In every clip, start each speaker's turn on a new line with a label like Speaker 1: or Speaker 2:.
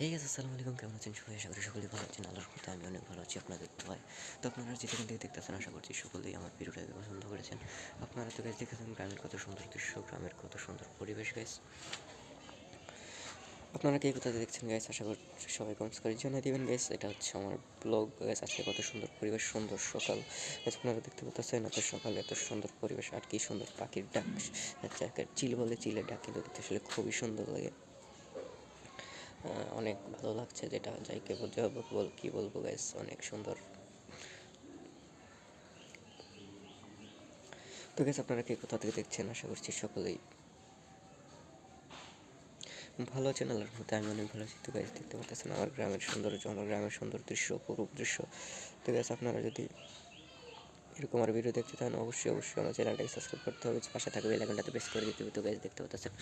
Speaker 1: এই গেছে আসসালামু আলাইকুম, কেমন আছেন সবাই? আশা করি সকলেই ভালো আছেন। আল্লাহর রহমতে আমি অনেক ভালো আছি। আপনাদের দোয়ায় তো আপনারা যেখান থেকে দেখতেছেন আশা করছি সকলেই আমার ভিডিওটাকে পছন্দ করেছেন। আপনারা তো গাইজ দেখেছেন গ্রামের কত সুন্দর দৃশ্য, গ্রামের কত সুন্দর পরিবেশ গাইজ। আপনারা কে কোথাতে দেখছেন গাইজ? আশা করছি সবাই কমেন্টস করে জানিয়ে দেবেন গাইজ। এটা হচ্ছে আমার ব্লগ গাইজ। আজকে কত সুন্দর পরিবেশ, সুন্দর সকাল গাইজ। আপনারা দেখতে পাচ্ছেন এত সকালে এত সুন্দর পরিবেশ, আর কি সুন্দর পাখির ডাক। চিল বলে চিলের ডাক কিন্তু দেখতে আসলে খুবই সুন্দর লাগে। অনেক ভালো লাগছে, যেটা যাইকে বোঝাবো কি বলবো গাইস, অনেক সুন্দর। তো গাইস আপনারা কে কোথা থেকে দেখছেন? আশা করছি সকলেই ভালো আছেন। আল্লাহর রহমতে আমি অনেক ভালো আছি। তো গাইস দেখতে পাচ্ছেন আমার গ্রামের সৌন্দর্য, আমার গ্রামের সুন্দর দৃশ্য, অপরূপ দৃশ্য। তো গাইস আপনারা যদি এরকম আর ভিডিও দেখতে চান অবশ্যই আমার চ্যানেলটাকে সাবস্ক্রাইব করতে হবে, পাশে থাকবে বেল আইকনটাতে প্রেস করে দিতে হবে। তো গাইস দেখতে পাচ্ছেন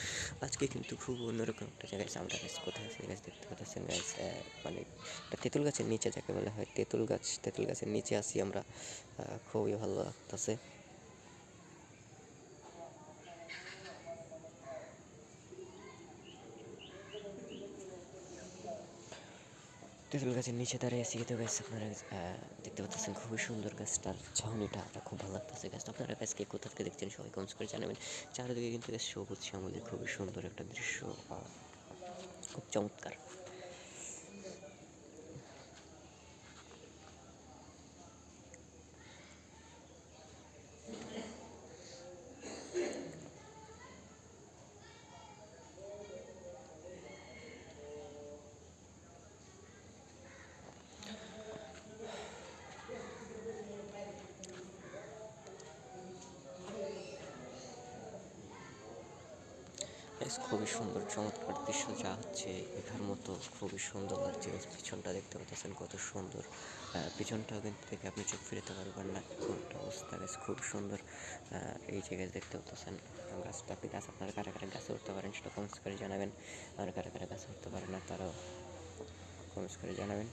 Speaker 1: আজকে কিন্তু খুব অন্যরকম একটা জায়গায় আমরা গাইস কোথায় আছি গাইস দেখতে পাচ্ছেন গাইস, মানে একটা তেঁতুল গাছের নিচে, যাকে বলা হয় তেঁতুল গাছের নিচে আছি আমরা। খুবই ভালো লাগতেছে। তেঁতুল গাছের নিচে দাঁড়িয়ে আছি। তো গাছ আপনারা দেখতে পাচ্ছেন খুবই সুন্দর, গাছটার ছাউনিটা খুব ভালো লাগতেছে। গাছ আপনারা গাছকে কোথা থেকে দেখছেন সবাই কমেন্টস করে জানাবেন। চারিদিকে কিন্তু গাছ সবুজ শ্যামলে খুবই সুন্দর একটা দৃশ্য, খুব চমৎকার। খুবই সুন্দর চমৎকার দৃশ্য, যা হচ্ছে দেখার মতো, খুবই সুন্দর লাগছে। পিছনটা দেখতে পাচ্ছেন কত সুন্দর, পিছনটাও কিন্তু দেখে আপনি চোখ ফিরাতে পারবেন না, এমনটা অবস্থা গাছ খুব সুন্দর। এই যে গাছ দেখতে পাচ্ছেন গাছটা, আপনি গাছ আপনারা কারা কারা গাছে উঠতে পারেন সেটা কমেন্টস করে জানাবেন। আর কারা কারা গাছে উঠতে পারেন না তারাও কমেন্টস করে জানাবেন।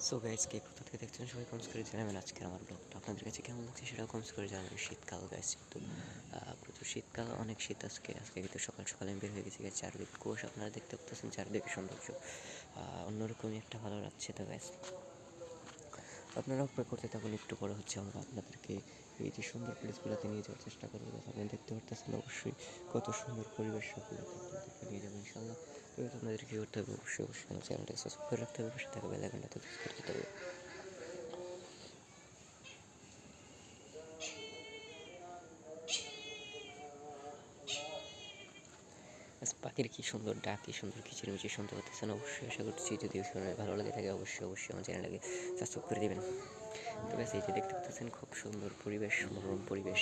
Speaker 1: সো গাইজ কে কোথা থেকে দেখছেন সবাই কমেন্টস করে জানাবেন। আজকের আমার ব্লগটা আপনাদের কাছে কেমন লাগছে সেটাও কমেন্টস করে জানাবেন। শীতকাল গাইজ, কিন্তু প্রচুর শীতকাল, অনেক শীত আজকে কিন্তু সকাল সকালে আমি বের হয়ে গেছি গাইজ। চারদিকে কুয়াশা আপনারা দেখতে পাচ্ছেন, চারদিকে সৌন্দর্য অন্যরকমই একটা ভালো লাগছে। তো গাইজ আপনারা অপেক্ষা করতে থাকুন, একটু পরে হচ্ছে আমরা আপনাদেরকে এই যে সুন্দর প্লেসগুলোতে নিয়ে যাওয়ার চেষ্টা করবো। আপনারা দেখতে পারতেছেন অবশ্যই কত সুন্দর পরিবেশ, সবগুলোতে আপনাদেরকে নিয়ে যাবো ইনশাল্লাহ। তো আপনাদের কী করতে হবে, অবশ্যই আমার চ্যানেলটাকে সাবস্ক্রাইব করে রাখতে হবে, পাশে থাকা বেল আইকনটাতে প্রেস করে দিতে হবে। পাখির কি সুন্দর ডাক, কি সুন্দর কিচিরমিচির শুনতে পাচ্ছেন। অবশ্যই আশা করছি যদি শুনে ভালো লাগে থাকে অবশ্যই আমার চ্যানেলটাকে সাবস্ক্রাইব করে দেবেন। তো ব্যাস এই যে দেখতে পাচ্ছেন খুব সুন্দর পরিবেশ, মনোরম পরিবেশ,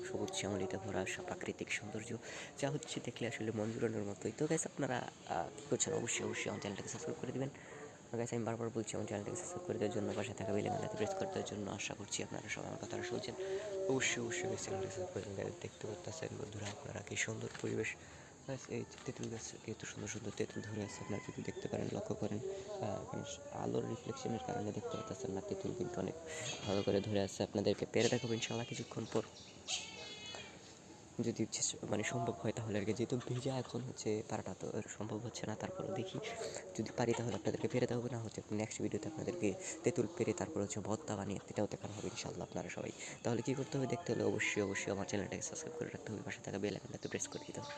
Speaker 1: সবুজ শ্যামলিতে ভরা প্রাকৃতিক সৌন্দর্য, যা হচ্ছে দেখলে আসলে মন জুড়ানোর মতোই। তো গ্যাস আপনারা কী করছেন, অবশ্যই আমার চ্যানেলটাকে সাবস্ক্রাইব করে দেবেন। গ্যাস আমি বারবার বলছি আমার চ্যানেলটাকে সাবস্ক্রাইব করে দেওয়ার জন্য, পাশে থাকা বেল আইকনটাতে প্রেস করে দেওয়ার জন্য। আশা করছি আপনারা সবাই আমার কথাটা শুনছেন। অবশ্যই চ্যানেলটাকে সাবস্ক্রাইব করে দেবেন। দেখতে পাচ্ছেন বন্ধুরা আপনারা কি সুন্দর পরিবেশ। এই তেঁতুল গাছ এত সুন্দর সুন্দর তেঁতুল ধরে আছে, আপনারা যদি দেখতে পারেন, লক্ষ্য করেন, আলোর রিফ্লেকশনের কারণে দেখতে পাচ্ছেন না, তেঁতুল কিন্তু অনেক ভালো করে ধরে আছে। আপনাদেরকে পেরে দেখাবো ইনশাল্লাহ কিছুক্ষণ পর, যদি মানে সম্ভব হয় তাহলে আর কি। যেহেতু ভিজা এখন হচ্ছে পারাটা, তো সম্ভব হচ্ছে না, তারপরে দেখি যদি পারি তাহলে আপনাদেরকে পেরে দেওয়া হবে, না হচ্ছে নেক্সট ভিডিওতে আপনাদেরকে তেঁতুল পেরে তারপর হচ্ছে ভর্তা বানিয়ে এটাও দেখানো হবে ইনশাল্লাহ আপনারা সবাই। তাহলে কী করতে হবে দেখতে হলে অবশ্যই আমার চ্যানেলটাকে সাবস্ক্রাইব করে রাখতে হবে, পাশে থাকা বেল আইকনটাতে প্রেস করে দিতে হবে।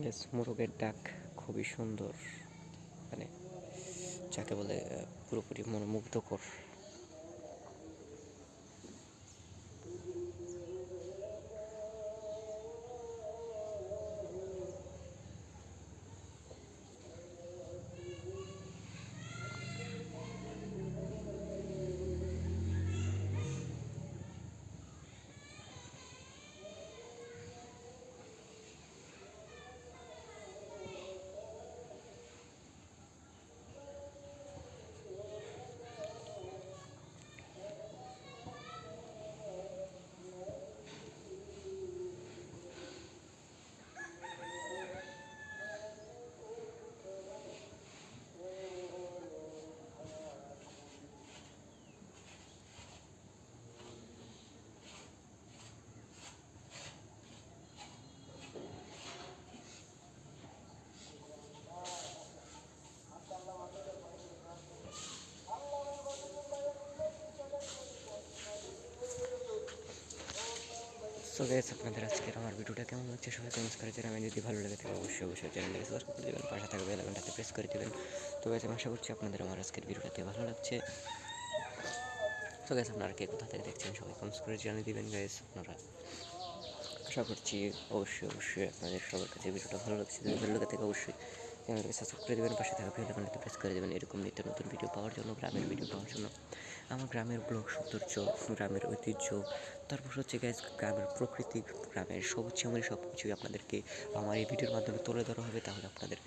Speaker 1: গ্যাস মোরগের ডাক খুবই সুন্দর, মানে যাকে বলে পুরোপুরি মনোমুগ্ধকর। সো গাইস, আপনাদের আজকের আমার ভিডিওটা কেমন লাগছে সবাই কমেন্টস করে জানাবেন। যদি ভালো লাগে তাহলে অবশ্যই অবশ্যই চ্যানেলটাকে সাবস্ক্রাইব করে দেবেন, পাশে থাকা বেল আইকনটাতে প্রেস করে দেবেন। তো গাইস, আমি আশা করছি আপনাদের আমার আজকের ভিডিওটাতে ভালো লাগছে। তো গাইস, আপনারা কে কোথা থেকে দেখছেন সবাই কমেন্টস করে জানিয়ে দিবেন। গাইস, আপনারা আশা করছি অবশ্যই অবশ্যই আপনাদের সবার কাছে ভিডিওটা ভালো লাগছে। যদি ভালো লাগে থাকে অবশ্যই চ্যানেলটাকে সাবস্ক্রাইব করে দেবেন, পাশে থাকা বেল আইকনটাতে প্রেস করে দেবেন এরকম নিত্য নতুন ভিডিও পাওয়ার জন্য, গ্রামের ভিডিও পাওয়ার জন্য। আমার গ্রামের ব্লগ সৌন্দর্য, গ্রামের ঐতিহ্য, তারপর হচ্ছে গাইস গ্রামের প্রকৃতি, গ্রামের সবুজ শ্যামলী সব কিছুই আপনাদেরকে আমার এই ভিডিওর মাধ্যমে তুলে ধরা হবে। তাহলে আপনাদের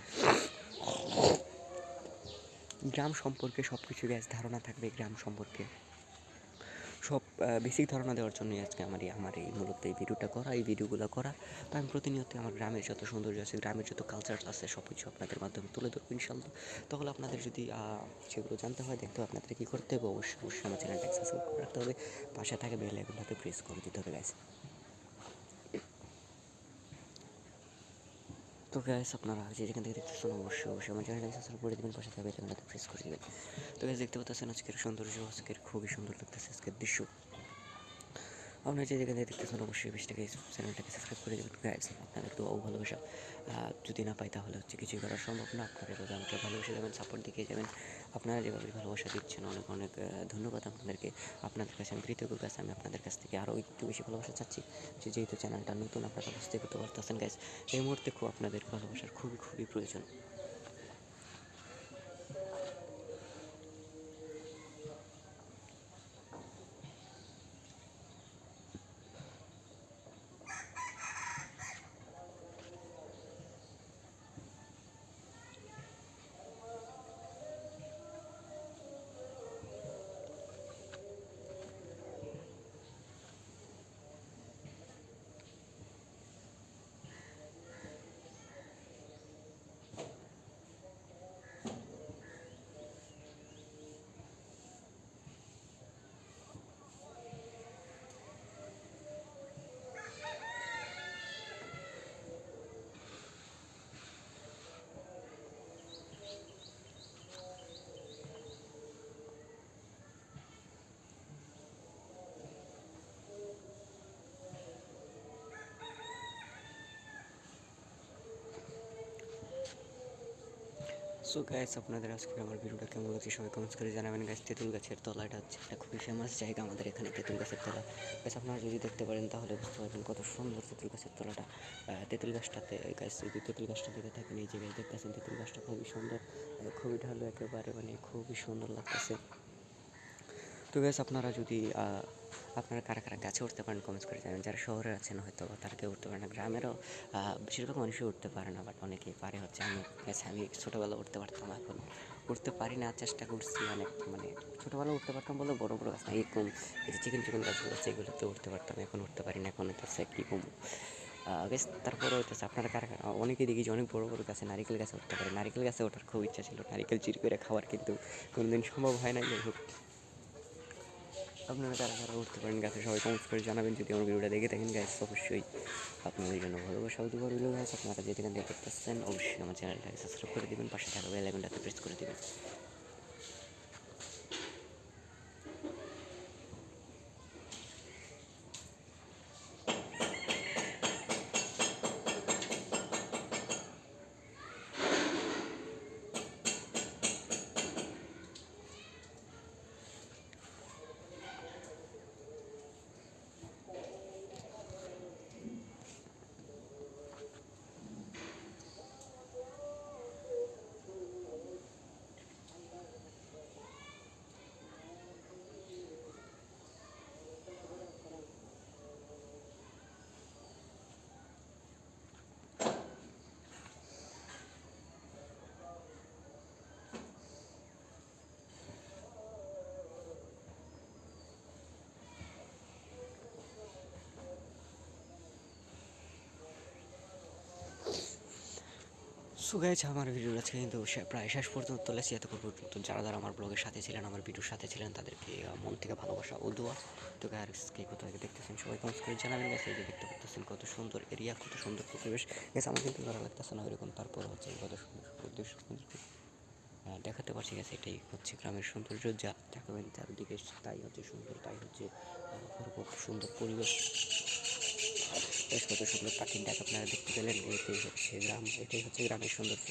Speaker 1: গ্রাম সম্পর্কে সব কিছু গাইস ধারণা থাকবে। গ্রাম সম্পর্কে সব বেসিক ধারণা দেওয়ার জন্যই আজকে আমার এই মূলত এই ভিডিওটা করা, এই ভিডিওগুলো করা। তো আমি প্রতিনিয়ত আমার গ্রামের যত সৌন্দর্য আছে, গ্রামের যত কালচার আছে, সব কিছু আপনাদের মাধ্যমে তুলে ধরবো ইনশাল্লাহ। তাহলে আপনাদের যদি সেগুলো জানতে হয়, দেখতে হবে, আপনাদের কী করতে হবে, অবশ্যই অবশ্যই আমার চ্যানেলটা সাবস্ক্রাইব করে রাখতে হবে, পাশে থাকে বেল আইকনটাতে প্রেস করে দিতে হবে গাইস। তো গাইস, আপনারা যেখান থেকে দেখতেছেন অবশ্যই অবশ্যই আমার চ্যানেলটাকে সাবস্ক্রাইব করে দেবেন, পাশে থাকা বেল আইকনটাতে প্রেস করে দেবেন। তো গাইস, দেখতে পাচ্ছেন আজকের সৌন্দর্য, আজকের খুবই সুন্দর লাগতেছে আজকের দৃশ্য। আপনারা যে যেখানে দেখতেছেন অবশ্যই বেশটাকে চ্যানেলটাকে সাবস্ক্রাইব করে দেবেন গাইস। আপনাদের তো ভালোবাসা যদি না পাই তাহলে হচ্ছে কিছুই করা সম্ভব না। আপনারা এভাবে আমাকে ভালোবেসে যাবেন, সাপোর্ট দেখিয়ে যাবেন। আপনারা যেভাবে ভালোবাসা দিচ্ছেন অনেক অনেক ধন্যবাদ আপনাদেরকে। আপনাদের কাছে আমি কৃতজ্ঞ গাইস। আমি আপনাদের কাছ থেকে আরও একটু বেশি ভালোবাসা চাচ্ছি, যেহেতু চ্যানেলটা নতুন, আপনারা বুঝতে করতে পারতেছেন গাইস। এই মুহূর্তে খুব আপনাদের ভালোবাসার খুবই খুবই প্রয়োজন। সো গাইস, আপনাদের আজকে আমার ভিডিওটা কেমন লাগছে সবাই কমেন্টস করে জানাবেন গাইস। তেঁতুল গাছের তলা, এটা হচ্ছে একটা খুবই ফেমাস জায়গা আমাদের এখানে, তেঁতুল গাছের তলা। গাইস, আপনারা যদি দেখতে পারেন তাহলে বুঝতে পারবেন কত সুন্দর তেঁতুল গাছের তলাটা। তেঁতুল গাছটাতে গাইস, যদি তেঁতুল গাছটা দেখে থাকেন, এই জায়গায় দেখতেছেন তেঁতুল গাছটা খুবই সুন্দর, খুবই ঢালু একেবারে, মানে খুবই সুন্দর লাগতেছে। তো গাইস, আপনারা যদি আপনারা কারা কারা গাছে উঠতে পারেন কমেন্টস করে জানাবেন। যারা শহরে আছেন হয়তো তারা কেউ উঠতে পারে না, গ্রামেরও বেশিরভাগ মানুষই উঠতে পারে না, বাট অনেকেই পারে। হচ্ছে আমি ছোটোবেলা উঠতে পারতাম, এখন উঠতে পারি না, চেষ্টা করছি অনেক। মানে ছোটোবেলা উঠতে পারতাম বলে বড় বড় গাছ না, এরকম এই যে চিকেন চিকেন গাছগুলো আছে এগুলোতে উঠতে পারতাম, এখন উঠতে পারি না। এখন হচ্ছে কীরকম বেশ, তারপরে হইতেছে আপনারা কারা অনেকেই দেখি যে অনেক বড় বড় গাছে, নারিকেল গাছে উঠতে পারে। নারিকেল গাছে ওঠার খুব ইচ্ছা ছিল, নারিকেল চির করে খাওয়ার, কিন্তু কোনোদিন সম্ভব হয় না। যাই হোক, আপনারা কারা কারা উঠতে পারেন গাছে সবাই কমেন্টস করে জানাবেন। যদি আমার ভিডিওটা দেখে থাকেন গাইস, অবশ্যই আপনাদের জন্য ভালোবাসা দুবার রইল গাইস। আপনারা যেখান থেকে দেখতেছেন অবশ্যই আমার চ্যানেলটাকে সাবস্ক্রাইব করে দেবেন, পাশে থাকা বেল আইকনটাতে প্রেস করে দেবেন। সো গাইস আমার ভিডিও আজকে কিন্তু প্রায় শেষ পর্যন্ত চলেছি। এতক্ষণ পর্যন্ত যারা যারা আমার ব্লগের সাথে ছিলেন, আমার ভিডিওর সাথে ছিলেন, তাদেরকে মন থেকে ভালোবাসা ও দোয়া। তো গাইস কে কোথা থেকে দেখতেছেন সবাই কমেন্টস করে জানাবেন। গাইস এই যে দেখতে পাচ্ছেন কত সুন্দর এরিয়া, কত সুন্দর পরিবেশ। গাইস আমার কিন্তু ভালো লাগতেছে না এরকম, তারপর হচ্ছে কত সুন্দর উদ্দেশ্য দেখাতে পারছি। গেছে এটাই হচ্ছে গ্রামের সৌন্দর্য, যা দেখাবেন চারিদিকে তাই হচ্ছে সুন্দর, তাই হচ্ছে খুব সুন্দর পরিবেশ। বেশ কত সুন্দর পাখির ডাক আপনারা দেখতে পেলেন। এটাই হচ্ছে গ্রাম, এটাই হচ্ছে গ্রামের সৌন্দর্য।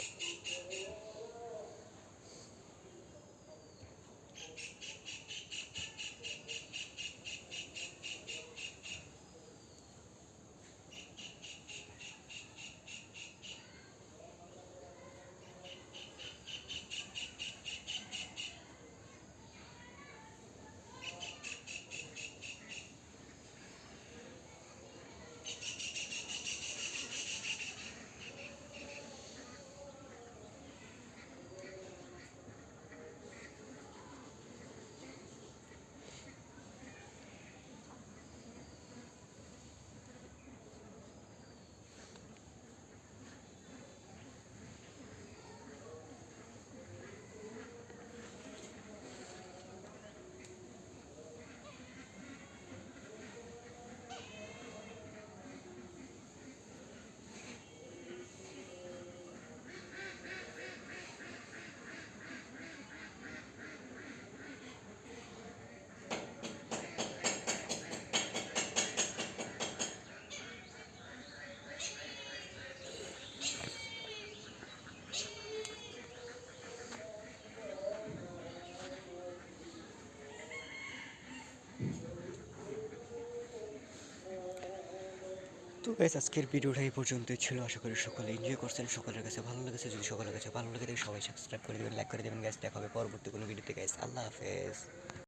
Speaker 1: তো গাইস আজকের ভিডিওটা এই পর্যন্তই ছিল। আশা করি সকলে এনজয় করছেন, সকলের কাছে ভালো লেগেছে। যদি সকলের কাছে ভালো লেগে থাকে সবাই সাবস্ক্রাইব করে দেবেন, লাইক করে দেবেন। গাইস দেখা হবে পরবর্তী কোনো ভিডিওতে। গাইস আল্লাহ হাফেজ।